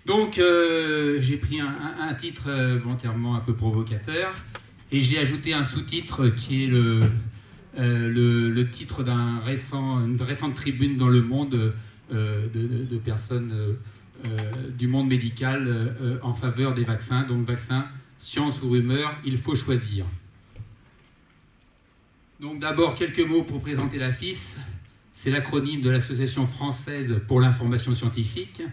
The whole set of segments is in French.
Donc, j'ai pris un titre volontairement un peu provocateur et j'ai ajouté un sous-titre qui est le titre une récente tribune dans Le Monde de personnes du monde médical en faveur des vaccins. Donc, vaccin, science ou rumeur, il faut choisir. Donc, d'abord, quelques mots pour présenter la FIS. C'est l'acronyme de l'Association française pour l'information scientifique.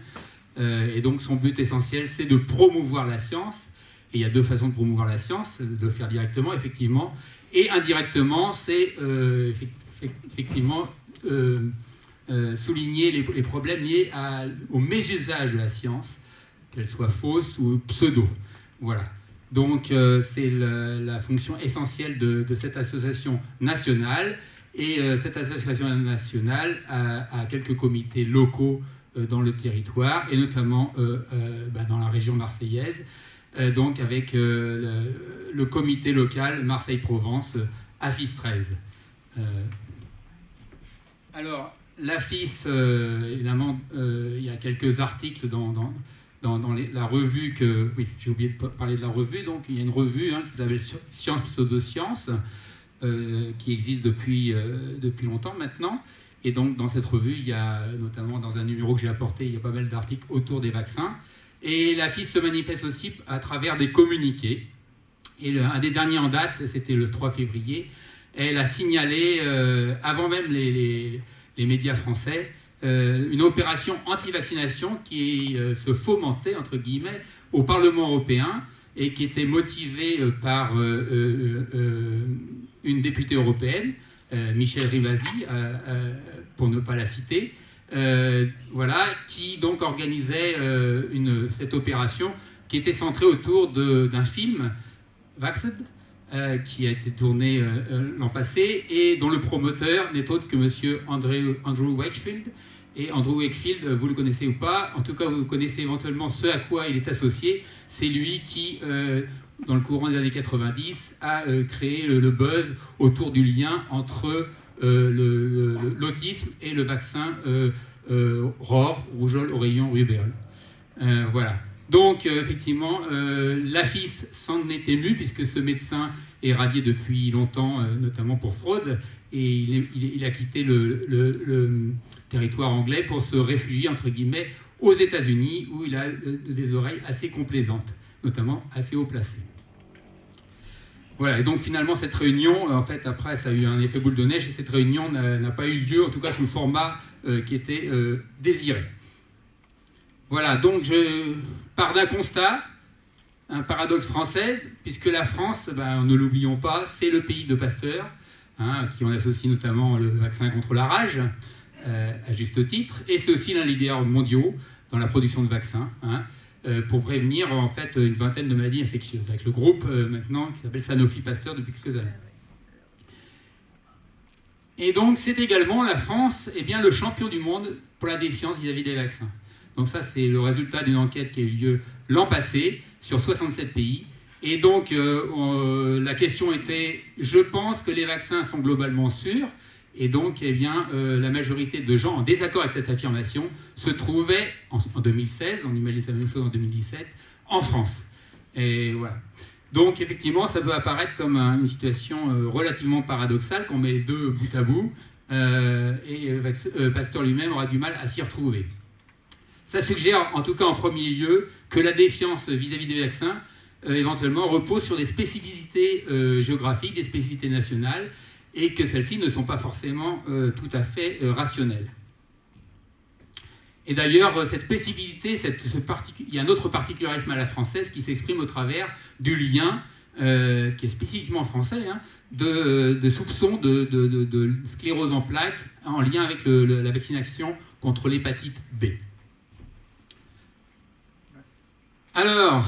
Et donc son but essentiel, c'est de promouvoir la science. Et il y a deux façons de promouvoir la science, de le faire directement, effectivement. Et indirectement, c'est effectivement souligner les problèmes liés au mésusage de la science, qu'elle soit fausse ou pseudo. Voilà. Donc c'est la fonction essentielle de cette association nationale. Et cette association nationale a quelques comités locaux dans le territoire, et notamment dans la région marseillaise, donc avec le comité local Marseille-Provence, AFIS 13. Alors, l'AFIS, évidemment, il y a quelques articles dans la revue que... Oui, j'ai oublié de parler de la revue, donc il y a une revue qui s'appelle Science Pseudosciences, qui existe depuis longtemps maintenant. Et donc, dans cette revue, il y a, notamment dans un numéro que j'ai apporté, il y a pas mal d'articles autour des vaccins. Et la FIS se manifeste aussi à travers des communiqués. Et un des derniers en date, c'était le 3 février, elle a signalé, avant même les médias français, une opération anti-vaccination qui se fomentait, entre guillemets, au Parlement européen et qui était motivée par une députée européenne, Michèle Rivasi, pour ne pas la citer, voilà, qui donc organisait cette opération qui était centrée autour d'un film, Vaxxed, qui a été tourné l'an passé et dont le promoteur n'est autre que M. Andrew Wakefield. Et Andrew Wakefield, vous le connaissez ou pas, en tout cas vous connaissez éventuellement ce à quoi il est associé. C'est lui qui, dans le courant des années 90, a créé le buzz autour du lien entre l'autisme et le vaccin ROR, rougeole, oreillon, rubéole. Voilà. Donc, effectivement, l'AFIS s'en est ému, puisque ce médecin est radié depuis longtemps, notamment pour fraude, et il a quitté le territoire anglais pour se réfugier, entre guillemets, aux États-Unis, où il a des oreilles assez complaisantes, notamment assez haut placées. Voilà, et donc finalement cette réunion, en fait après ça a eu un effet boule de neige, et cette réunion n'a pas eu lieu, en tout cas sous le format qui était désiré. Voilà, donc je pars d'un constat, un paradoxe français, puisque la France, ne l'oublions pas, c'est le pays de Pasteur, qui en associe notamment le vaccin contre la rage, à juste titre, et c'est aussi l'un des leaders mondiaux dans la production de vaccins, pour prévenir en fait une vingtaine de maladies infectieuses, avec le groupe maintenant qui s'appelle Sanofi Pasteur depuis quelques années. Et donc c'est également la France, le champion du monde pour la défiance vis-à-vis des vaccins. Donc ça c'est le résultat d'une enquête qui a eu lieu l'an passé sur 67 pays. Et donc la question était, je pense que les vaccins sont globalement sûrs. Et donc, la majorité de gens en désaccord avec cette affirmation se trouvaient en 2016, on imagine la même chose en 2017, en France. Et voilà. Donc, effectivement, ça peut apparaître comme une situation relativement paradoxale quand on met les deux bout à bout, et Pasteur lui-même aura du mal à s'y retrouver. Ça suggère, en tout cas en premier lieu, que la défiance vis-à-vis des vaccins, éventuellement, repose sur des spécificités géographiques, des spécificités nationales, et que celles-ci ne sont pas forcément tout à fait rationnelles. Et d'ailleurs, cette spécificité, il y a un autre particularisme à la française qui s'exprime au travers du lien, qui est spécifiquement français, de soupçons de sclérose en plaques en lien avec la vaccination contre l'hépatite B. Alors,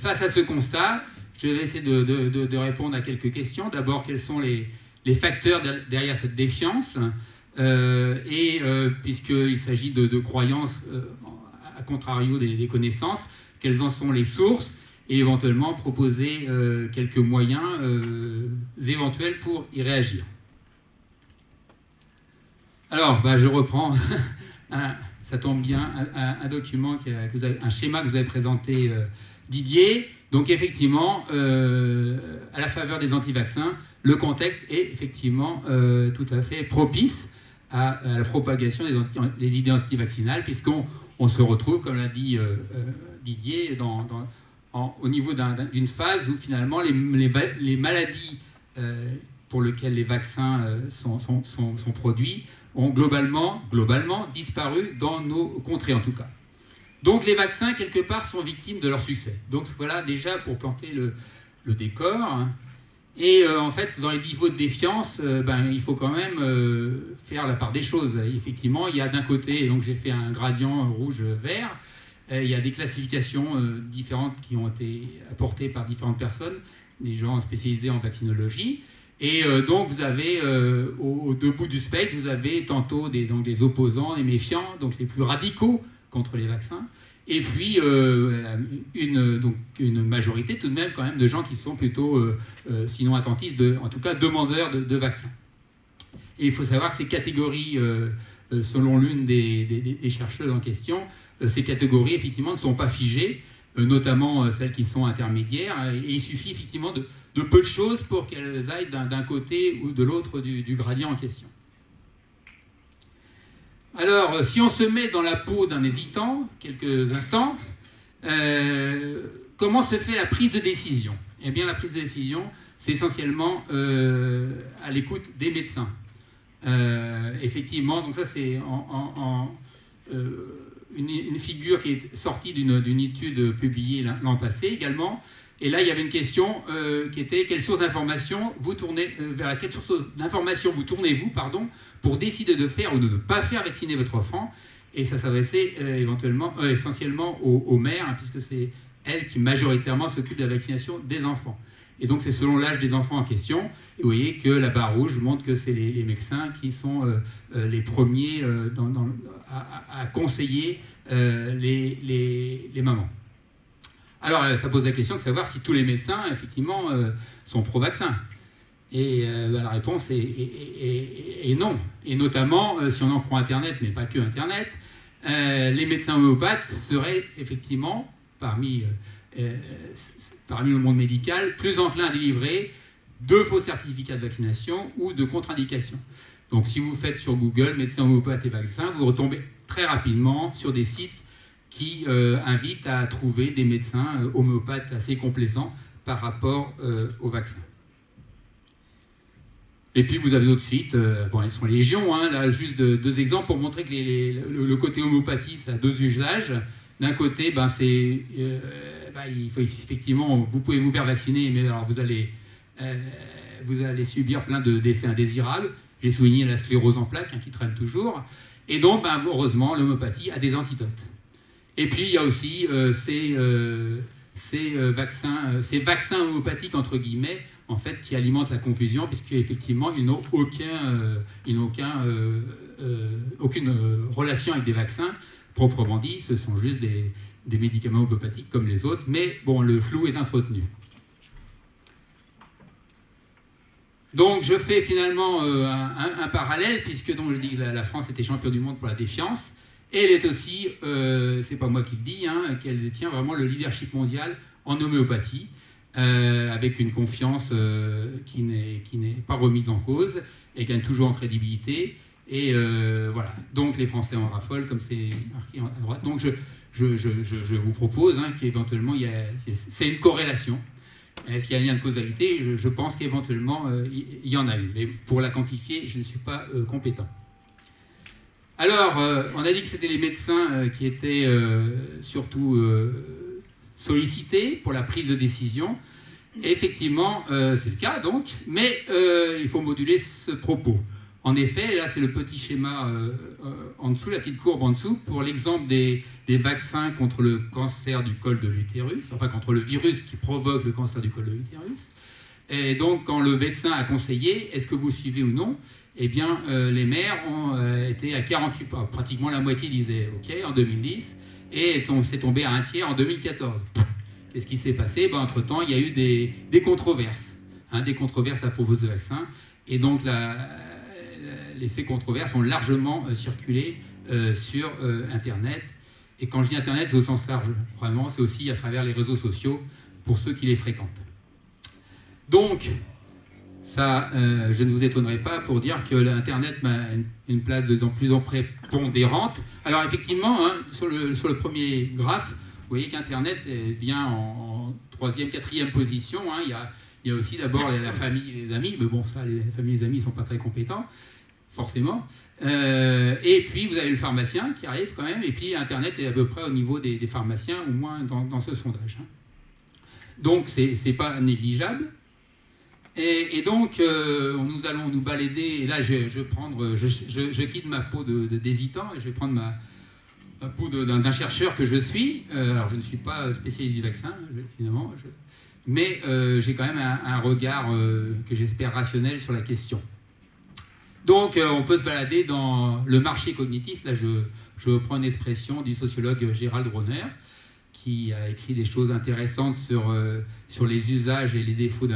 face à ce constat, je vais essayer de répondre à quelques questions. D'abord, quels sont les facteurs derrière cette défiance, puisqu'il s'agit de croyances à contrario des connaissances, quelles en sont les sources, et éventuellement proposer quelques moyens éventuels pour y réagir. Alors, je reprends ça tombe bien, un document, un schéma que vous avez présenté, Didier. Donc effectivement, à la faveur des anti-vaccins, le contexte est effectivement tout à fait propice à la propagation des idées anti-vaccinales, puisqu'on se retrouve, comme l'a dit Didier, au niveau d'une phase où finalement les maladies pour lesquelles les vaccins sont produits ont globalement disparu dans nos contrées en tout cas. Donc les vaccins, quelque part, sont victimes de leur succès. Donc voilà déjà pour planter le décor. Et en fait, dans les niveaux de défiance, il faut quand même faire la part des choses. Effectivement, il y a d'un côté, donc j'ai fait un gradient rouge-vert, il y a des classifications différentes qui ont été apportées par différentes personnes, des gens spécialisés en vaccinologie. Et donc vous avez, aux deux bouts du spectre, vous avez tantôt des opposants, des méfiants, donc les plus radicaux contre les vaccins, et puis une majorité tout de même quand même de gens qui sont plutôt, sinon attentifs, en tout cas demandeurs de vaccins. Et il faut savoir que ces catégories, selon l'une des chercheuses en question, ces catégories effectivement ne sont pas figées, notamment celles qui sont intermédiaires, et il suffit effectivement de peu de choses pour qu'elles aillent d'un côté ou de l'autre du gradient en question. Alors, si on se met dans la peau d'un hésitant, quelques instants, comment se fait la prise de décision? Eh bien, la prise de décision, c'est essentiellement à l'écoute des médecins. Effectivement, donc ça c'est une figure qui est sortie d'une étude publiée l'an passé également. Et là, il y avait une question qui était quelle source d'information vers quelle source d'information vous tournez-vous, pour décider de faire ou de ne pas faire vacciner votre enfant. Et ça s'adressait essentiellement aux mères, puisque c'est elles qui majoritairement s'occupent de la vaccination des enfants. Et donc c'est selon l'âge des enfants en question. Et vous voyez que la barre rouge montre que c'est les médecins qui sont les premiers à conseiller les mamans. Alors, ça pose la question de savoir si tous les médecins, effectivement, sont pro-vaccin. Et la réponse est non. Et notamment, si on en croit Internet, mais pas que Internet, les médecins homéopathes seraient effectivement, parmi le monde médical, plus enclins à délivrer de faux certificats de vaccination ou de contre-indication. Donc, si vous faites sur Google « médecin homéopathe et vaccin », vous retombez très rapidement sur des sites qui invite à trouver des médecins homéopathes assez complaisants par rapport au vaccin. Et puis vous avez d'autres sites, ils sont légion, là juste deux exemples pour montrer que le côté homéopathie, ça a deux usages. D'un côté, il faut effectivement, vous pouvez vous faire vacciner, mais alors vous allez subir plein d'effets indésirables. J'ai souligné la sclérose en plaques qui traîne toujours. Et donc, heureusement, l'homéopathie a des antidotes. Et puis, il y a aussi ces vaccins homméopathiques, entre guillemets, en fait, qui alimentent la confusion, puisqu'effectivement, ils n'ont aucune relation avec des vaccins, proprement dit. Ce sont juste des médicaments homméopathiques comme les autres, mais bon, le flou est entretenu. Donc, je fais finalement un parallèle, puisque donc, je dis que la France était champion du monde pour la défiance. Et elle est aussi, c'est pas moi qui le dis, qu'elle détient vraiment le leadership mondial en homéopathie, avec une confiance qui n'est pas remise en cause et gagne toujours en crédibilité. Et voilà. Donc les Français en raffolent, comme c'est marqué à droite. Donc je vous propose qu'éventuellement, c'est une corrélation. Est-ce qu'il y a un lien de causalité? Je pense qu'éventuellement, il y en a eu. Mais pour la quantifier, je ne suis pas compétent. Alors, on a dit que c'était les médecins qui étaient surtout sollicités pour la prise de décision. Et effectivement, c'est le cas donc, mais il faut moduler ce propos. En effet, là c'est le petit schéma en dessous, la petite courbe en dessous, pour l'exemple des vaccins contre le cancer du col de l'utérus, enfin contre le virus qui provoque le cancer du col de l'utérus. Et donc, quand le médecin a conseillé, est-ce que vous suivez ou non? Eh bien, les maires ont été à 48%, pratiquement la moitié disait OK en 2010, et c'est tombé à un tiers en 2014. Qu'est-ce qui s'est passé? Entre-temps, il y a eu des controverses, des controverses à propos de vaccins, et donc ces controverses ont largement circulé sur Internet. Et quand je dis Internet, c'est au sens large, vraiment, c'est aussi à travers les réseaux sociaux pour ceux qui les fréquentent. Donc, ça, je ne vous étonnerai pas pour dire que l'Internet a une place de plus en plus prépondérante. Alors effectivement, hein, sur le premier graphe, vous voyez qu'Internet vient en 3e, 4e position. Hein. Il y a aussi d'abord la famille et les amis, mais bon, ça, les familles et les amis ne sont pas très compétents, forcément. Et puis vous avez le pharmacien qui arrive quand même, et puis Internet est à peu près au niveau des pharmaciens, au moins dans ce sondage. Hein. Donc c'est pas négligeable. Et donc nous allons nous balader, et là je quitte ma peau d'hésitant, et je vais prendre ma peau d'un chercheur que je suis. Alors je ne suis pas spécialiste du vaccin, évidemment, mais j'ai quand même un regard que j'espère rationnel sur la question. Donc, on peut se balader dans le marché cognitif. Là, je reprends une expression du sociologue Gérald Bronner, qui a écrit des choses intéressantes sur les usages et les défauts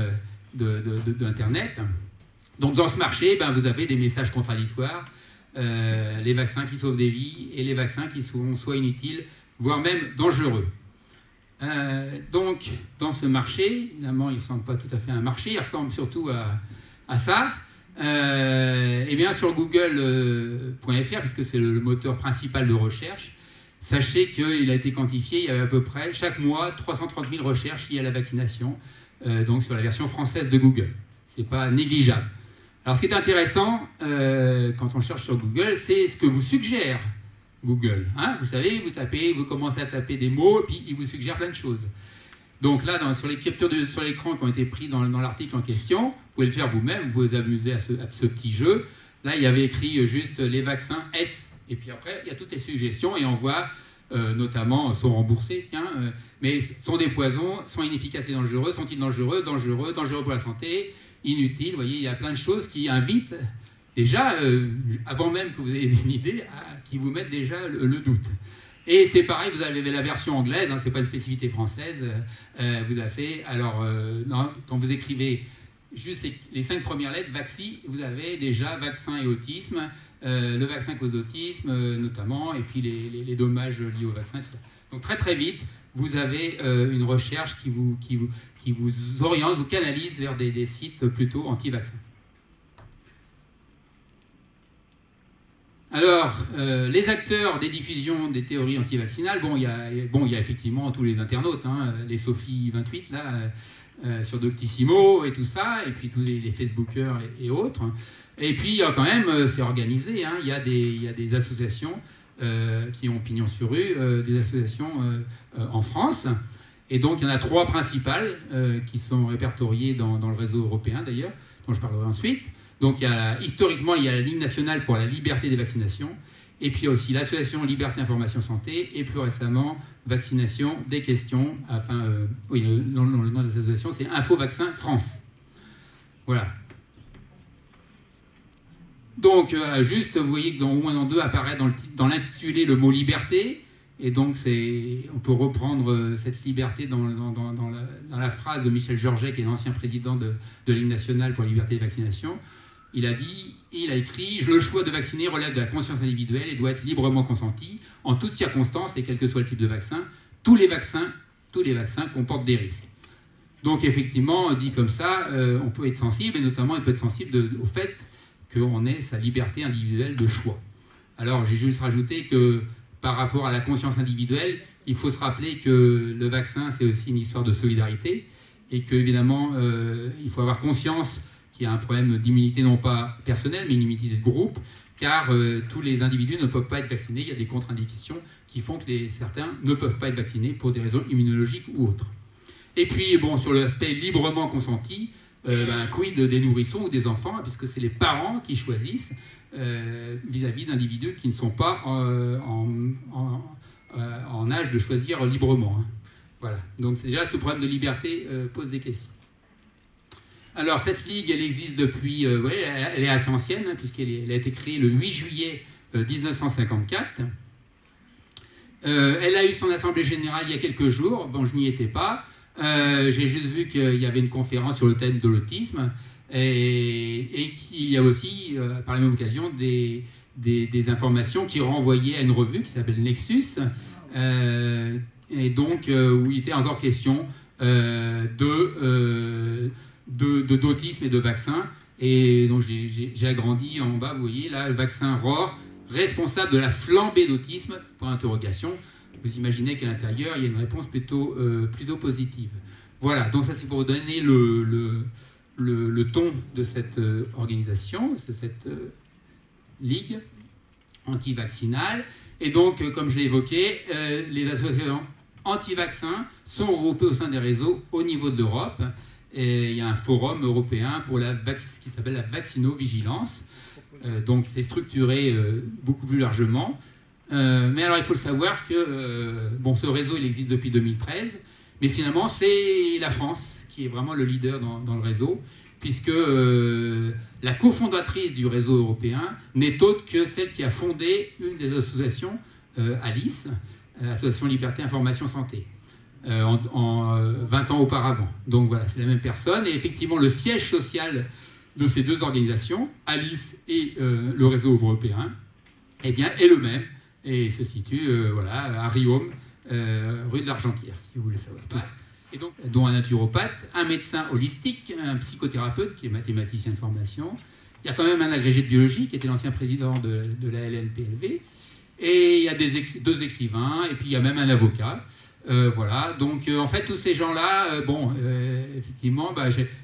d'Internet. Donc, dans ce marché, vous avez des messages contradictoires, les vaccins qui sauvent des vies et les vaccins qui sont soit inutiles, voire même dangereux. Donc, dans ce marché, évidemment, il ne ressemble pas tout à fait à un marché, il ressemble surtout à ça. Et bien sur google.fr, puisque c'est le moteur principal de recherche, sachez qu'il a été quantifié, il y avait à peu près chaque mois 330 000 recherches liées à la vaccination, donc sur la version française de Google. C'est pas négligeable. Alors ce qui est intéressant quand on cherche sur Google, c'est ce que vous suggère Google. Hein, vous savez, vous commencez à taper des mots, et puis il vous suggère plein de choses. Donc là, sur les captures sur l'écran qui ont été pris dans l'article en question, vous pouvez le faire vous-même, vous vous amusez à ce petit jeu. Là, il y avait écrit juste les vaccins S, et puis après, il y a toutes les suggestions, et on voit notamment, sont remboursés, mais sont des poisons, sont inefficaces et dangereux, sont-ils dangereux, dangereux pour la santé, inutiles. Vous voyez, il y a plein de choses qui invitent, déjà, avant même que vous ayez une idée, qui vous mettent déjà le doute. Et c'est pareil, vous avez la version anglaise, hein, c'est pas une spécificité française, vous avez, alors, quand vous écrivez juste les 5 premières lettres, vaccin, vous avez déjà vaccin et autisme, le vaccin cause autisme notamment, et puis les dommages liés au vaccin, tout ça. Donc très très vite, vous avez une recherche qui vous oriente, vous canalise vers des sites plutôt anti-vaccins. Alors, les acteurs des diffusions des théories antivaccinales, il y a effectivement tous les internautes, hein, les Sophie 28 là, sur Doctissimo et tout ça, et puis tous les Facebookers et autres. Et puis quand même, c'est organisé, hein, il y a des associations qui ont pignon sur rue, des associations en France. Et donc il y en a 3 principales qui sont répertoriées dans le réseau européen d'ailleurs, dont je parlerai ensuite. Donc historiquement, il y a la Ligue nationale pour la liberté des vaccinations, et puis aussi l'association Liberté Information Santé, et plus récemment, Vaccination des questions, le nom de l'association, c'est Info Vaccin France. Voilà. Donc, juste, vous voyez que au moins dans 2 apparaît dans l'intitulé le mot liberté, et donc on peut reprendre cette liberté dans la phrase de Michel Georget, qui est l'ancien président de la Ligue nationale pour la liberté des vaccinations. Il a écrit « Le choix de vacciner relève de la conscience individuelle et doit être librement consenti, en toutes circonstances et quel que soit le type de vaccin. Tous les vaccins comportent des risques. » Donc effectivement, dit comme ça, on peut être sensible, et notamment il peut être sensible au fait qu'on ait sa liberté individuelle de choix. Alors j'ai juste rajouté que par rapport à la conscience individuelle, il faut se rappeler que le vaccin, c'est aussi une histoire de solidarité, et qu'évidemment, il faut avoir conscience qu'il y a un problème d'immunité non pas personnelle, mais une immunité de groupe, car tous les individus ne peuvent pas être vaccinés. Il y a des contre-indications qui font que certains ne peuvent pas être vaccinés pour des raisons immunologiques ou autres. Et puis, sur l'aspect librement consenti, quid des nourrissons ou des enfants, puisque c'est les parents qui choisissent vis-à-vis d'individus qui ne sont pas en âge de choisir librement. Hein. Voilà. Donc déjà, ce problème de liberté pose des questions. Alors cette ligue, elle existe depuis, elle est assez ancienne, hein, puisqu'elle a été créée le 8 juillet 1954. Elle a eu son assemblée générale il y a quelques jours, je n'y étais pas. J'ai juste vu qu'il y avait une conférence sur le thème de l'autisme, et qu'il y a aussi, par la même occasion, des des informations qui renvoyaient à une revue qui s'appelle Nexus, et donc où il était encore question d'autisme et de vaccins. Et donc j'ai agrandi en bas, vous voyez là, le vaccin ROR, responsable de la flambée d'autisme, pour interrogation. Vous imaginez qu'à l'intérieur, il y a une réponse plutôt positive. Voilà, donc ça c'est pour vous donner le ton de cette organisation, de cette ligue anti-vaccinale. Et donc, comme je l'ai évoqué, les associations anti-vaccins sont regroupées au sein des réseaux au niveau de l'Europe. Et il y a un forum européen pour ce qui s'appelle la vaccinovigilance. Donc c'est structuré beaucoup plus largement. Mais alors il faut le savoir que ce réseau il existe depuis 2013, mais finalement c'est la France qui est vraiment le leader dans le réseau, puisque la cofondatrice du réseau européen n'est autre que celle qui a fondé une des associations, Alice, Association Liberté Information Santé, en 20 ans auparavant. Donc voilà, c'est la même personne, et effectivement le siège social de ces deux organisations, Alice et le réseau européen, eh bien, est le même, et se situe à Riom, rue de l'Argentière, si vous voulez savoir tout. Et donc, dont un naturopathe, un médecin holistique, un psychothérapeute qui est mathématicien de formation. Il y a quand même un agrégé de biologie qui était l'ancien président de la LNPLV. Et il y a deux écrivains, et puis il y a même un avocat. Voilà, donc en fait tous ces gens-là, effectivement,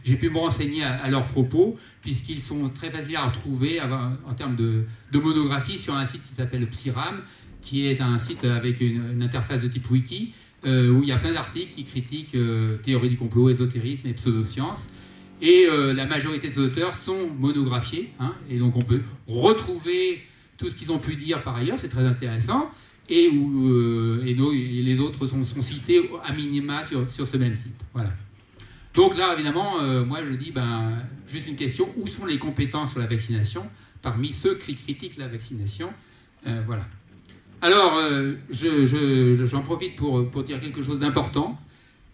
j'ai pu me renseigner à leurs propos, puisqu'ils sont très faciles à retrouver en termes de monographie sur un site qui s'appelle Psyram, qui est un site avec une interface de type wiki, où il y a plein d'articles qui critiquent théorie du complot, ésotérisme et pseudosciences. Et la majorité des auteurs sont monographiés, et donc on peut retrouver tout ce qu'ils ont pu dire par ailleurs, c'est très intéressant. Et les autres sont cités à minima sur ce même site. Voilà. Donc là, évidemment, moi je dis, juste une question, où sont les compétences sur la vaccination parmi ceux qui critiquent la vaccination? Voilà. Alors, j'en profite pour dire quelque chose d'important,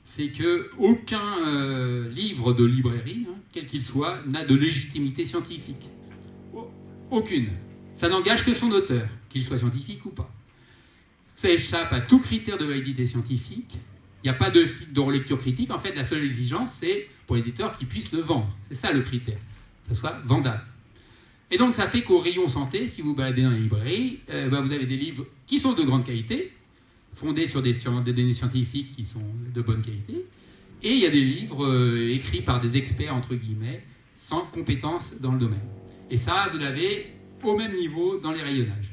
c'est qu'aucun livre de librairie, quel qu'il soit, n'a de légitimité scientifique. Aucune. Ça n'engage que son auteur, qu'il soit scientifique ou pas. Ça échappe à tout critère de validité scientifique. Il n'y a pas de relecture critique. En fait, la seule exigence, c'est pour l'éditeur qu'il puisse le vendre. C'est ça le critère, que ça soit vendable. Et donc, ça fait qu'au rayon santé, si vous baladez dans les librairies, vous avez des livres qui sont de grande qualité, fondés sur des données scientifiques qui sont de bonne qualité, et il y a des livres écrits par des experts, entre guillemets, sans compétences dans le domaine. Et ça, vous l'avez au même niveau dans les rayonnages.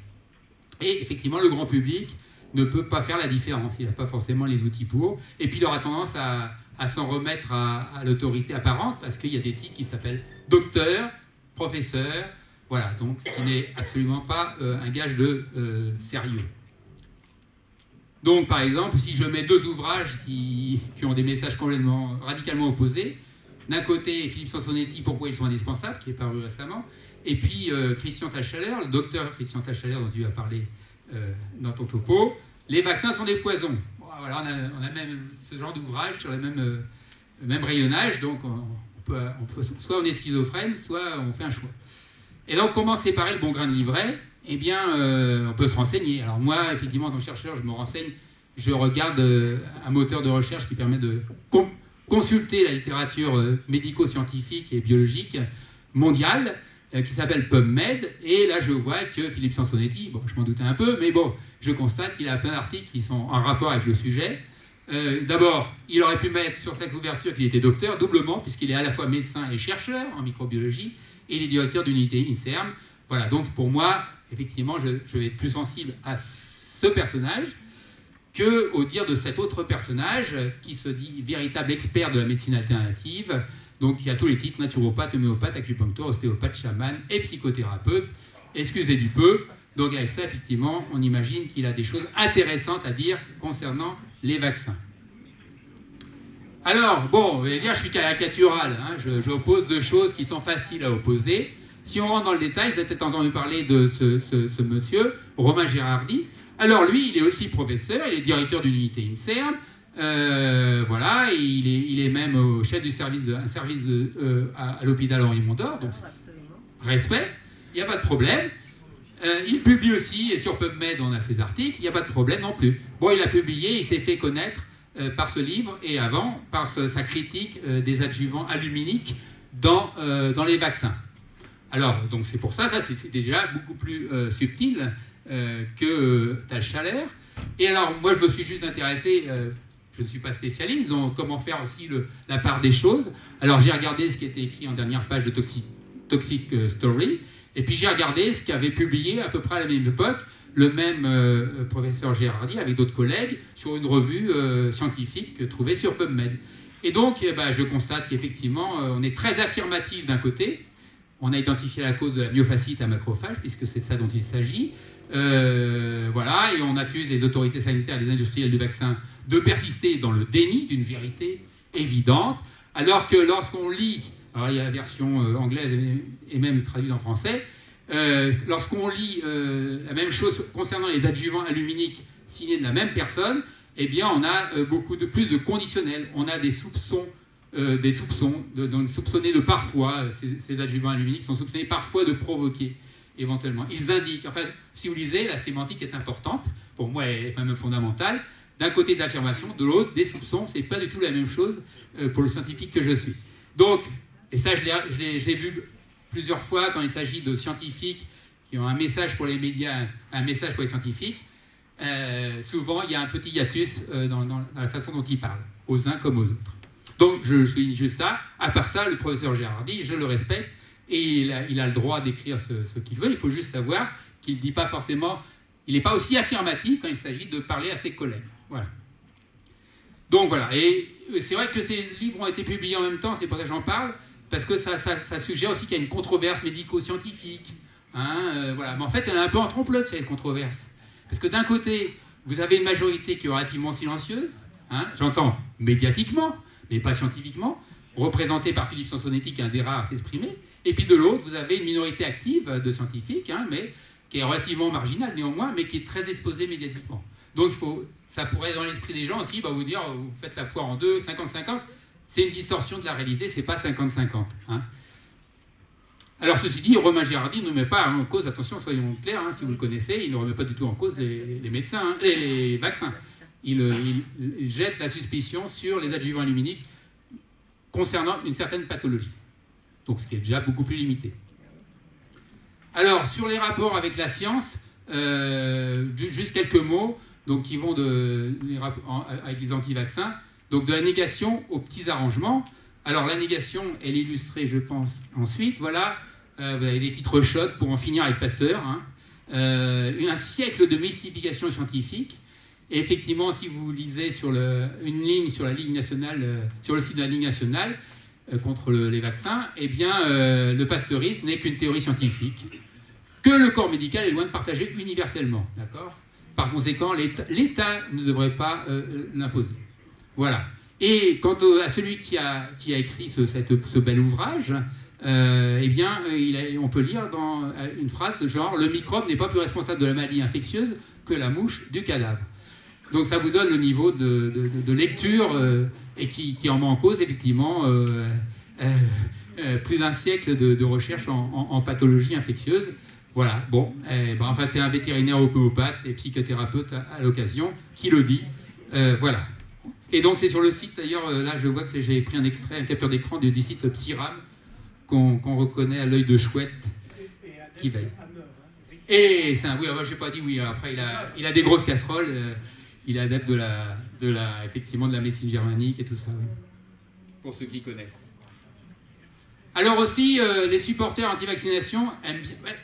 Et effectivement, le grand public ne peut pas faire la différence, il n'a pas forcément les outils pour, et puis il aura tendance à s'en remettre à l'autorité apparente, parce qu'il y a des titres qui s'appellent docteur, professeur, voilà, donc ce qui n'est absolument pas un gage de sérieux. Donc par exemple, si je mets deux ouvrages qui ont des messages complètement, radicalement opposés, d'un côté Philippe Sansonetti, Pourquoi ils sont indispensables, qui est paru récemment, et puis Christian Tascheler, le docteur Christian Tascheler dont tu as parlé dans ton topo, les vaccins sont des poisons. Bon, voilà, on a même ce genre d'ouvrage sur le même rayonnage, donc on peut, soit on est schizophrène, soit on fait un choix. Et donc comment séparer le bon grain de l'ivraie? Eh bien, on peut se renseigner. Alors moi, effectivement, en tant que chercheur, je me renseigne, je regarde un moteur de recherche qui permet de consulter la littérature médico-scientifique et biologique mondiale, qui s'appelle PubMed, et là je vois que Philippe Sansonetti, bon je m'en doutais un peu, mais bon, je constate qu'il a plein d'articles qui sont en rapport avec le sujet. D'abord, il aurait pu mettre sur sa couverture qu'il était docteur, doublement, puisqu'il est à la fois médecin et chercheur en microbiologie, et il est directeur d'unité INSERM. Voilà, donc pour moi, effectivement, je vais être plus sensible à ce personnage qu'au dire de cet autre personnage qui se dit véritable expert de la médecine alternative. Donc il y a tous les titres, naturopathe, homéopathe, acupuncteur, ostéopathe, chaman et psychothérapeute. Excusez du peu. Donc avec ça, effectivement, on imagine qu'il a des choses intéressantes à dire concernant les vaccins. Alors, bon, vous allez dire, je suis caricatural, je oppose deux choses qui sont faciles à opposer. Si on rentre dans le détail, vous avez peut-être entendu parler de ce monsieur, Romain Girardi. Alors lui, il est aussi professeur, il est directeur d'une unité INSERM. Voilà, il est même au chef du service à l'hôpital Henri Mondor, donc respect, il n'y a pas de problème. Il publie aussi, et sur PubMed on a ses articles, il n'y a pas de problème non plus. Bon, il a publié, il s'est fait connaître par ce livre, et avant, par sa critique des adjuvants aluminiques dans les vaccins. Alors, donc c'est pour ça c'est déjà beaucoup plus subtil que Tachalaire. Et alors, moi je me suis juste intéressé, je ne suis pas spécialiste, donc comment faire aussi la part des choses. Alors j'ai regardé ce qui était écrit en dernière page de Toxic Story, et puis j'ai regardé ce qu'avait publié à peu près à la même époque le même professeur Gérardi avec d'autres collègues sur une revue scientifique trouvée sur PubMed. Et donc je constate qu'effectivement on est très affirmatif d'un côté, on a identifié la cause de la myofascite à macrophage puisque c'est de ça dont il s'agit, voilà, et on accuse les autorités sanitaires et les industriels du vaccin de persister dans le déni d'une vérité évidente, alors que lorsqu'on lit, alors il y a la version anglaise et même traduite en français, lorsqu'on lit la même chose concernant les adjuvants aluminiques signés de la même personne, eh bien on a beaucoup plus de conditionnels, on a des soupçons, donc soupçonnés de parfois, ces adjuvants aluminiques sont soupçonnés parfois de provoquer éventuellement. Ils indiquent, en fait, si vous lisez, la sémantique est importante, pour moi elle est même fondamentale, d'un côté des affirmations, de l'autre des soupçons, c'est pas du tout la même chose pour le scientifique que je suis. Donc, et ça je l'ai vu plusieurs fois quand il s'agit de scientifiques qui ont un message pour les médias, un message pour les scientifiques, souvent il y a un petit hiatus dans la façon dont ils parlent, aux uns comme aux autres. Donc je souligne juste ça. À part ça, le professeur Gérardi, je le respecte, et il a le droit d'écrire ce qu'il veut. Il faut juste savoir qu'il ne dit pas forcément, il n'est pas aussi affirmatif quand il s'agit de parler à ses collègues. Voilà. Donc voilà, et c'est vrai que ces livres ont été publiés en même temps, c'est pour ça que j'en parle, parce que ça suggère aussi qu'il y a une controverse médico-scientifique. Hein, voilà. Mais en fait, elle est un peu en trompe-l'œil, cette controverse. Parce que d'un côté, vous avez une majorité qui est relativement silencieuse, hein, j'entends médiatiquement, mais pas scientifiquement, représentée par Philippe Sansonetti, qui est un des rares à s'exprimer, et puis de l'autre, vous avez une minorité active de scientifiques, hein, mais qui est relativement marginale néanmoins, mais qui est très exposée médiatiquement. Donc ça pourrait, dans l'esprit des gens aussi, vous dire, vous faites la poire en deux, 50-50, c'est une distorsion de la réalité, c'est pas 50-50. Hein. Alors ceci dit, Romain Gérardi ne met pas en cause, attention, soyons clairs, hein, si vous le connaissez, il ne remet pas du tout en cause les médecins, hein, les vaccins. Il jette la suspicion sur les adjuvants aluminiques concernant une certaine pathologie. Donc ce qui est déjà beaucoup plus limité. Alors, sur les rapports avec la science, juste quelques mots donc, qui vont avec les anti-vaccins. Donc de la négation aux petits arrangements. Alors la négation, elle est illustrée, je pense, ensuite. Voilà, vous avez des titres chocs pour en finir avec Pasteur. Hein. Un siècle de mystification scientifique. Et effectivement, si vous lisez sur une ligne sur la Ligue nationale, sur le site de la Ligue nationale contre les vaccins, eh bien, le pasteurisme n'est qu'une théorie scientifique que le corps médical est loin de partager universellement. D'accord ? Par conséquent, l'État ne devrait pas l'imposer. Voilà. Et quant à celui qui a écrit ce bel ouvrage, eh bien, on peut lire dans une phrase genre « Le microbe n'est pas plus responsable de la maladie infectieuse que la mouche du cadavre ». Donc ça vous donne le niveau de lecture et qui en met en cause effectivement plus d'un siècle de recherche en pathologie infectieuse. Voilà, bon, enfin c'est un vétérinaire homéopathe et psychothérapeute à l'occasion qui le dit. Voilà. Et donc c'est sur le site, d'ailleurs, là je vois que j'ai pris un extrait, un capteur d'écran du site Psyram, qu'on reconnaît à l'œil de chouette qui veille. Et c'est un, oui, je n'ai pas dit oui, après il a des grosses casseroles, il est adepte effectivement de la médecine germanique et tout ça, oui. Pour ceux qui connaissent. Alors aussi, les supporters anti-vaccination,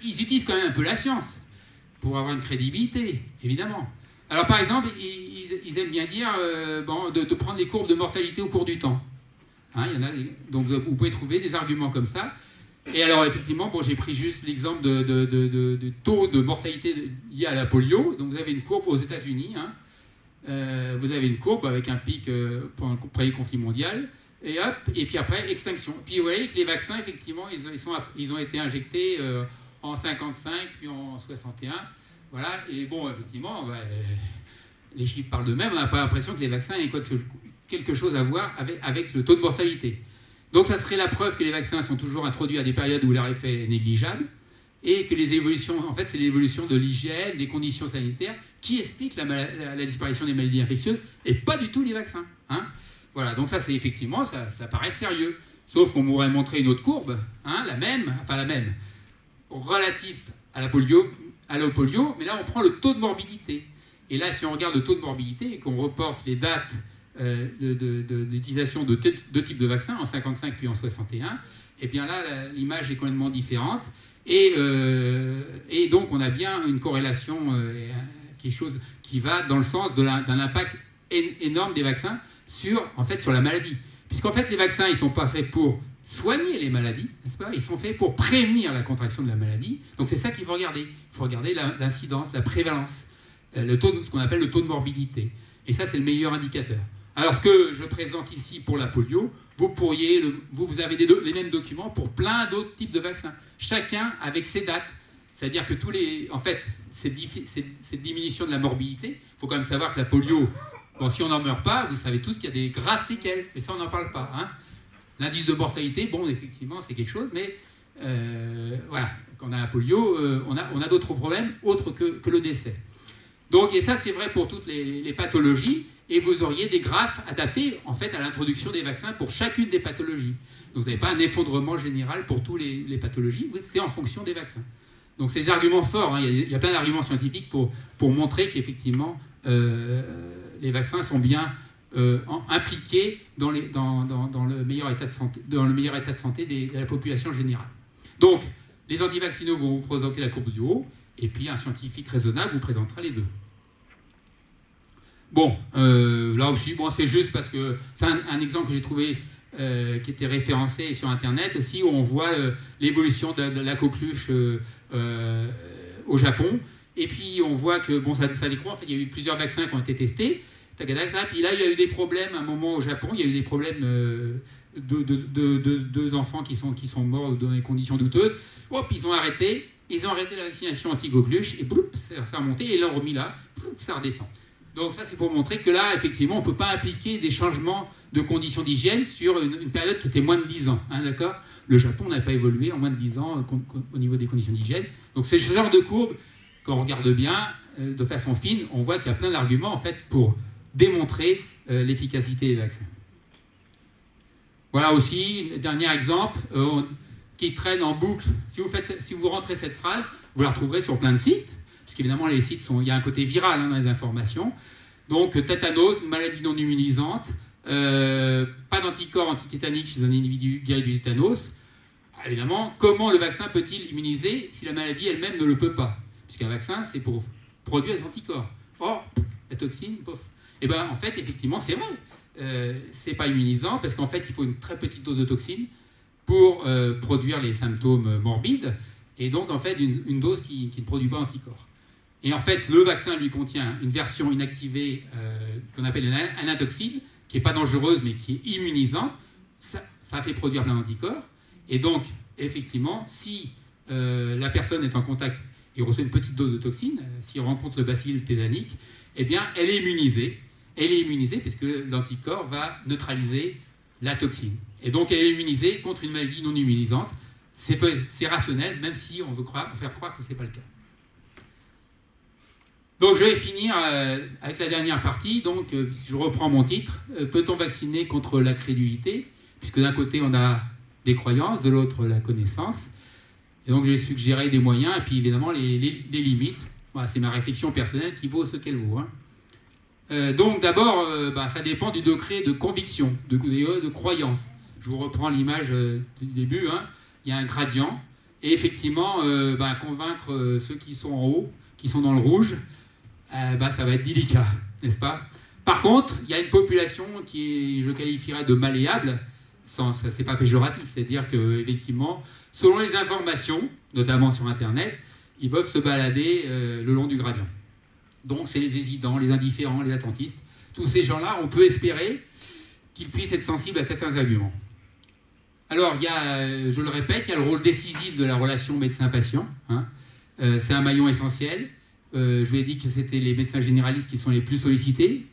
ils utilisent quand même un peu la science pour avoir une crédibilité, évidemment. Alors par exemple, ils aiment bien dire de prendre les courbes de mortalité au cours du temps. Hein, il y en a donc vous pouvez trouver des arguments comme ça. Et alors effectivement, j'ai pris juste l'exemple de taux de mortalité lié à la polio. Donc vous avez une courbe aux États-Unis. Hein. Vous avez une courbe avec un pic pour un premier conflit mondial. Et hop, et puis après, extinction. Puis vous voyez que les vaccins, effectivement, ils ont été injectés en 55, puis en 61. Voilà, et bon, effectivement, les chiffres parlent d'eux-mêmes. On n'a pas l'impression que les vaccins aient quelque chose à voir avec le taux de mortalité. Donc ça serait la preuve que les vaccins sont toujours introduits à des périodes où leur effet est négligeable. et que les évolutions, en fait, c'est l'évolution de l'hygiène, des conditions sanitaires qui expliquent la disparition des maladies infectieuses et pas du tout les vaccins. Hein. Voilà, donc ça, c'est effectivement, ça paraît sérieux. Sauf qu'on m'aurait montré une autre courbe, hein, la même, relative à la polio, mais là, on prend le taux de morbidité. Et là, si on regarde le taux de morbidité et qu'on reporte les dates d'utilisation de deux types de vaccins, en 55 puis en 61, et bien là, l'image est complètement différente. Et donc, on a bien une corrélation, quelque chose qui va dans le sens d'un impact énorme des vaccins sur la maladie. Puisqu'en fait, les vaccins, ils ne sont pas faits pour soigner les maladies, n'est-ce pas? Ils sont faits pour prévenir la contraction de la maladie. Donc, c'est ça qu'il faut regarder. Il faut regarder l'incidence, la prévalence, ce qu'on appelle le taux de morbidité. Et ça, c'est le meilleur indicateur. Alors, ce que je présente ici pour la polio, vous avez les mêmes documents pour plein d'autres types de vaccins, chacun avec ses dates. C'est-à-dire que cette diminution de la morbidité, il faut quand même savoir que la polio, bon, si on n'en meurt pas, vous savez tous qu'il y a des graves séquelles, mais ça, on n'en parle pas. Hein. L'indice de mortalité, bon, effectivement, c'est quelque chose, mais voilà, quand on a la polio, on a d'autres problèmes autres que le décès. Donc, et ça, c'est vrai pour toutes les pathologies, et vous auriez des graphes adaptés, en fait, à l'introduction des vaccins pour chacune des pathologies. Donc, vous n'avez pas un effondrement général pour toutes les pathologies, c'est en fonction des vaccins. Donc, c'est des arguments forts, hein. Il y a plein d'arguments scientifiques pour montrer qu'effectivement, les vaccins sont bien impliqués dans le meilleur état de santé de la population générale. Donc, les antivaccinaux vont vous présenter la courbe du haut, et puis un scientifique raisonnable vous présentera les deux. Bon, là aussi, bon, c'est juste parce que c'est un exemple que j'ai trouvé qui était référencé sur Internet aussi, où on voit l'évolution de la coqueluche au Japon. Et puis on voit que bon, ça décroît. En fait, il y a eu plusieurs vaccins qui ont été testés. Et là, il y a eu des problèmes à un moment au Japon. Il y a eu des problèmes de deux enfants qui sont morts dans des conditions douteuses. Hop, ils ont arrêté la vaccination anti-coqueluche et boum, ça a remonté et ils l'ont remis là, boum, ça redescend. Donc ça, c'est pour montrer que là, effectivement, on ne peut pas appliquer des changements de conditions d'hygiène sur une période qui était moins de 10 ans. Hein, d'accord ? Le Japon n'a pas évolué en moins de 10 ans au niveau des conditions d'hygiène. Donc c'est ce genre de courbe, quand on regarde bien, de façon fine, on voit qu'il y a plein d'arguments en fait, pour démontrer l'efficacité des vaccins. Voilà aussi, le dernier exemple, qui traîne en boucle. Si vous rentrez cette phrase, vous la retrouverez sur plein de sites. Parce qu'évidemment, les sites il y a un côté viral dans les informations. Donc, tétanos, maladie non immunisante, pas d'anticorps antitétaniques chez un individu guéri du tétanos. Évidemment, comment le vaccin peut-il immuniser si la maladie elle-même ne le peut pas? Puisqu'un vaccin, c'est pour produire des anticorps. Or, la toxine, pof. Et bien, en fait, effectivement, c'est vrai. C'est pas immunisant parce qu'en fait, il faut une très petite dose de toxine pour produire les symptômes morbides. Et donc, en fait, une dose qui ne produit pas d'anticorps. Et en fait, le vaccin lui contient une version inactivée qu'on appelle une anatoxine, qui n'est pas dangereuse, mais qui est immunisante. Ça fait produire plein d'anticorps. Et donc, effectivement, si la personne est en contact et reçoit une petite dose de toxine, s'il rencontre le bacille tétanique, eh bien, elle est immunisée. Elle est immunisée puisque l'anticorps va neutraliser la toxine. Et donc, elle est immunisée contre une maladie non immunisante. C'est rationnel, même si on veut faire croire que ce n'est pas le cas. Donc je vais finir avec la dernière partie. Donc je reprends mon titre. Peut-on vacciner contre la crédulité? Puisque d'un côté on a des croyances, de l'autre la connaissance. Et donc je vais suggérer des moyens et puis évidemment les limites. Voilà, c'est ma réflexion personnelle qui vaut ce qu'elle vaut. Hein. Donc d'abord, ça dépend du degré de conviction, de croyance. Je vous reprends l'image du début. Hein. Il y a un gradient. Et effectivement, convaincre ceux qui sont en haut, qui sont dans le rouge, ça va être délicat, n'est-ce pas? Par contre, il y a une population qui est, je qualifierais de malléable, c'est pas péjoratif, c'est-à-dire qu'effectivement, selon les informations, notamment sur Internet, ils peuvent se balader le long du gradient. Donc c'est les hésitants, les indifférents, les attentistes. Tous ces gens-là, on peut espérer qu'ils puissent être sensibles à certains arguments. Alors, je le répète, il y a le rôle décisif de la relation médecin-patient. Hein. C'est un maillon essentiel. Je vous ai dit que c'était les médecins généralistes qui sont les plus sollicités.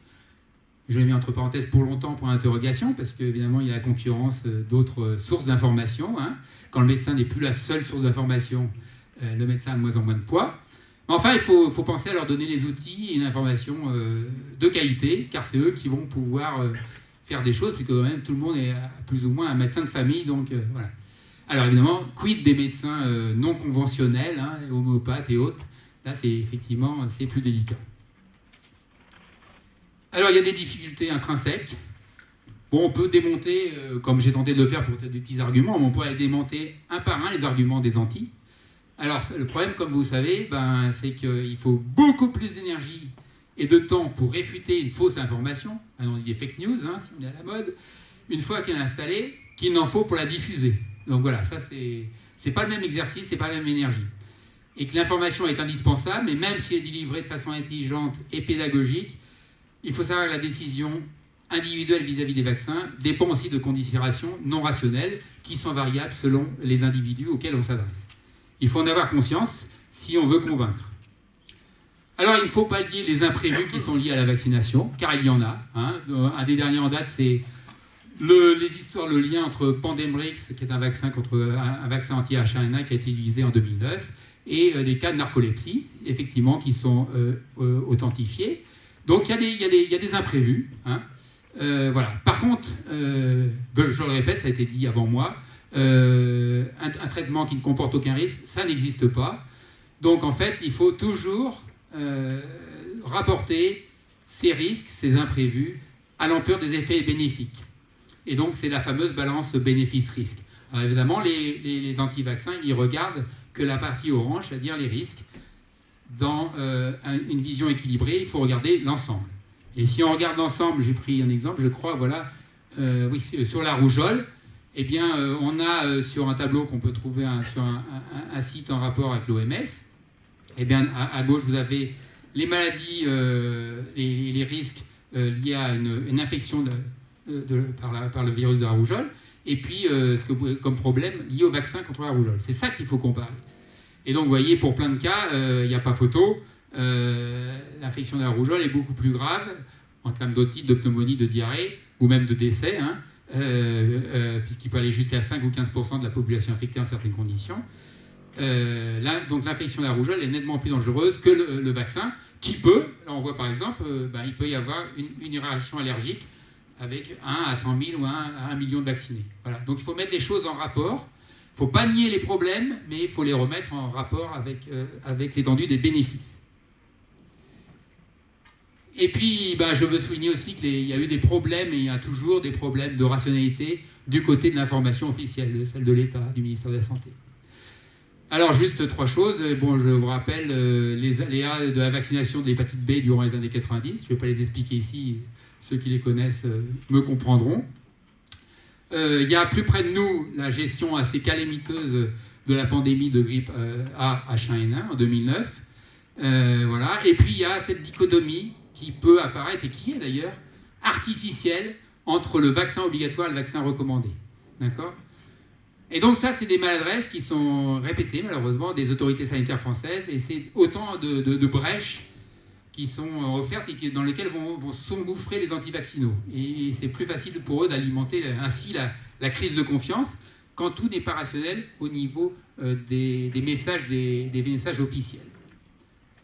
Je l'ai mis entre parenthèses pour longtemps pour l'interrogation, parce qu'évidemment, il y a la concurrence d'autres sources d'information. Hein. Quand le médecin n'est plus la seule source d'information, le médecin a de moins en moins de poids. Mais enfin, il faut penser à leur donner les outils et une information de qualité, car c'est eux qui vont pouvoir faire des choses, puisque quand même tout le monde est plus ou moins un médecin de famille, donc voilà. Alors évidemment, quid des médecins non conventionnels, hein, homéopathes et autres, là c'est effectivement c'est plus délicat. Alors il y a des difficultés intrinsèques. Bon, on peut démonter, comme j'ai tenté de le faire pour peut-être des petits arguments, mais on pourrait démonter un par un les arguments des anti. Alors le problème, comme vous savez, c'est qu'il faut beaucoup plus d'énergie et de temps pour réfuter une fausse information, on dit des fake news, hein, si on est à la mode, une fois qu'elle est installée, qu'il n'en faut pour la diffuser. Donc voilà, ça c'est pas le même exercice, c'est pas la même énergie. Et que l'information est indispensable, mais même si elle est délivrée de façon intelligente et pédagogique, il faut savoir que la décision individuelle vis-à-vis des vaccins dépend aussi de considérations non rationnelles qui sont variables selon les individus auxquels on s'adresse. Il faut en avoir conscience si on veut convaincre. Alors, il ne faut pas lier les imprévus qui sont liés à la vaccination, car il y en a. Hein. Un des derniers en date, c'est le lien entre Pandemrix, qui est un vaccin anti-H1N1 qui a été utilisé en 2009, et les cas de narcolepsie, effectivement, qui sont authentifiés. Donc, il y a des imprévus. Hein. Voilà. Par contre, je le répète, ça a été dit avant moi, un traitement qui ne comporte aucun risque, ça n'existe pas. Donc, en fait, il faut toujours rapporter ces risques, ces imprévus, à l'ampleur des effets bénéfiques. Et donc, c'est la fameuse balance bénéfice-risque. Alors, évidemment, les anti-vaccins, ils regardent que la partie orange, c'est-à-dire les risques. Dans une vision équilibrée, il faut regarder l'ensemble. Et si on regarde l'ensemble, j'ai pris un exemple, je crois, voilà, sur la rougeole, eh bien, on a sur un tableau qu'on peut trouver sur un site en rapport avec l'OMS, eh bien, à gauche, vous avez les maladies, les risques liés à une infection par le virus de la rougeole, et puis comme problème lié au vaccin contre la rougeole. C'est ça qu'il faut comparer. Et donc, vous voyez, pour plein de cas, il n'y a pas photo. L'infection de la rougeole est beaucoup plus grave en termes d'otite, de pneumonie, de diarrhée, ou même de décès, hein, puisqu'il peut aller jusqu'à 5 ou 15% de la population infectée en certaines conditions. Donc, l'infection de la rougeole est nettement plus dangereuse que le vaccin, qui peut, là on voit par exemple, il peut y avoir une réaction allergique avec 1 à 100 000 ou 1 à 1 million de vaccinés. Voilà. Donc, il faut mettre les choses en rapport. Il ne faut pas nier les problèmes, mais il faut les remettre en rapport avec l'étendue des bénéfices. Et puis, je veux souligner aussi qu'il y a eu des problèmes, et il y a toujours des problèmes de rationalité du côté de l'information officielle, celle de l'État, du ministère de la Santé. Alors, juste 3 choses. Bon, je vous rappelle les aléas de la vaccination de l'hépatite B durant les années 90. Je ne vais pas les expliquer ici. Ceux qui les connaissent me comprendront. Il y a plus près de nous la gestion assez calamiteuse de la pandémie de grippe A H1N1 en 2009. Voilà. Et puis il y a cette dichotomie qui peut apparaître, et qui est d'ailleurs artificielle, entre le vaccin obligatoire et le vaccin recommandé. D'accord ? Et donc ça, c'est des maladresses qui sont répétées malheureusement des autorités sanitaires françaises, et c'est autant de brèches qui sont offertes et dans lesquelles vont s'engouffrer les antivaccinaux. Et c'est plus facile pour eux d'alimenter ainsi la crise de confiance quand tout n'est pas rationnel au niveau des messages officiels.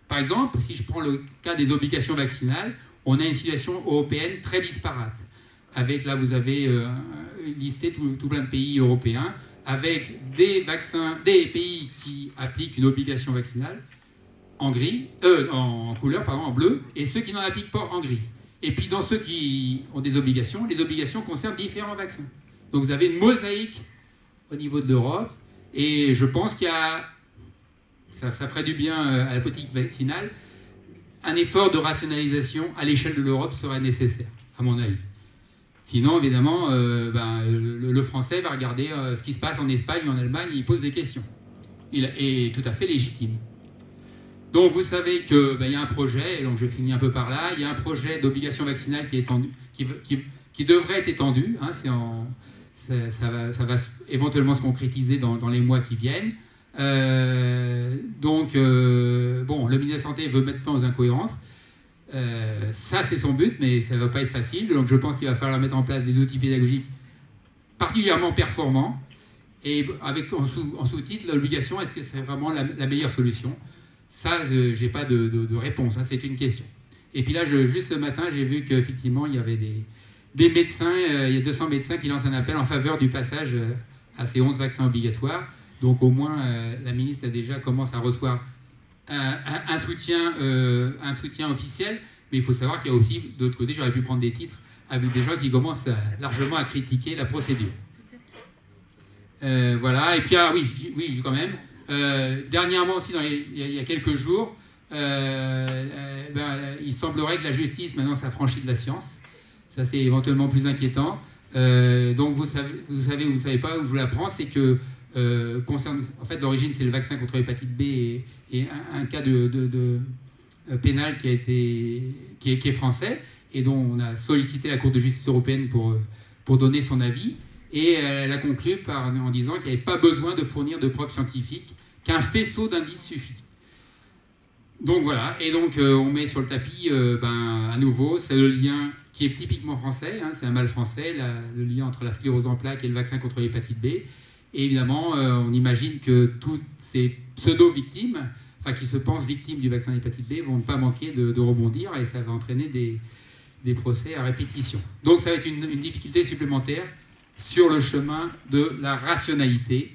Par exemple, si je prends le cas des obligations vaccinales, on a une situation européenne très disparate. Avec, là, vous avez listé tout plein de pays européens, avec des pays qui appliquent une obligation vaccinale, en couleur, en bleu, et ceux qui n'en appliquent pas en gris. Et puis dans ceux qui ont des obligations, les obligations concernent différents vaccins. Donc vous avez une mosaïque au niveau de l'Europe, et je pense qu'il y a, ça ferait du bien à la politique vaccinale, un effort de rationalisation à l'échelle de l'Europe serait nécessaire, à mon avis. Sinon, évidemment, le Français va regarder ce qui se passe en Espagne ou en Allemagne, il pose des questions. Il est tout à fait légitime. Donc vous savez qu'il y a un projet, et donc je finis un peu par là, il y a un projet d'obligation vaccinale qui est étendu, qui devrait être étendu, hein, ça va éventuellement se concrétiser dans les mois qui viennent. Le ministre de la Santé veut mettre fin aux incohérences. Ça c'est son but, mais ça ne va pas être facile, donc je pense qu'il va falloir mettre en place des outils pédagogiques particulièrement performants, et avec en sous-titre l'obligation, est-ce que c'est vraiment la meilleure solution? Ça, je n'ai pas de réponse, hein, c'est une question. Et puis là, juste ce matin, j'ai vu qu'effectivement, il y avait des médecins, il y a 200 médecins qui lancent un appel en faveur du passage à ces 11 vaccins obligatoires. Donc au moins, la ministre a déjà commencé à recevoir un soutien officiel, mais il faut savoir qu'il y a aussi, de l'autre côté, j'aurais pu prendre des titres avec des gens qui commencent largement à critiquer la procédure. Voilà, et puis oui, quand même. Dernièrement aussi, il y a quelques jours, il semblerait que la justice maintenant s'affranchit de la science. Ça, c'est éventuellement plus inquiétant. Donc vous savez pas, où je vous l'apprends, c'est que en fait, l'origine, c'est le vaccin contre l'hépatite B et un cas de pénal qui est français et dont on a sollicité la Cour de justice européenne pour donner son avis. Et elle a conclu en disant qu'il n'y avait pas besoin de fournir de preuves scientifiques, qu'un faisceau d'indices suffit. Donc voilà, et donc on met sur le tapis, à nouveau, c'est le lien qui est typiquement français, hein, c'est un mal français, le lien entre la sclérose en plaques et le vaccin contre l'hépatite B. Et évidemment, on imagine que toutes ces pseudo-victimes, qui se pensent victimes du vaccin d'hépatite B, vont ne pas manquer de rebondir, et ça va entraîner des procès à répétition. Donc ça va être une difficulté supplémentaire sur le chemin de la rationalité.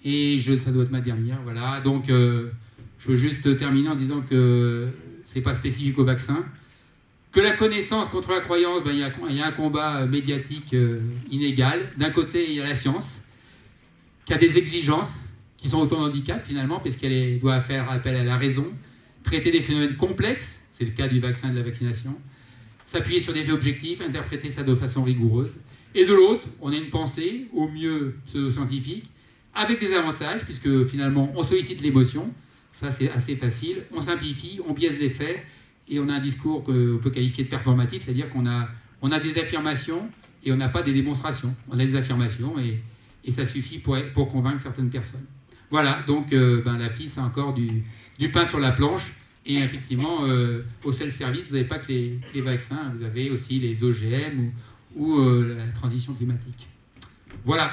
Et ça doit être ma dernière, voilà. Donc je veux juste terminer en disant que c'est pas spécifique au vaccin, que la connaissance contre la croyance, il y a un combat médiatique inégal. D'un côté, il y a la science, qui a des exigences, qui sont autant d'handicap finalement, puisqu'elle doit faire appel à la raison, traiter des phénomènes complexes, c'est le cas du vaccin et de la vaccination, s'appuyer sur des faits objectifs, interpréter ça de façon rigoureuse. Et de l'autre, on a une pensée, au mieux pseudo-scientifique, avec des avantages, puisque finalement on sollicite l'émotion, ça c'est assez facile, on simplifie, on biaise les faits, et on a un discours qu'on peut qualifier de performatif, c'est-à-dire qu'on a des affirmations et on n'a pas des démonstrations. On a des affirmations et ça suffit pour convaincre certaines personnes. Voilà, donc la FIS a encore du pain sur la planche, et effectivement, au self-service, vous n'avez pas que les vaccins, vous avez aussi les OGM ou la transition climatique. Voilà.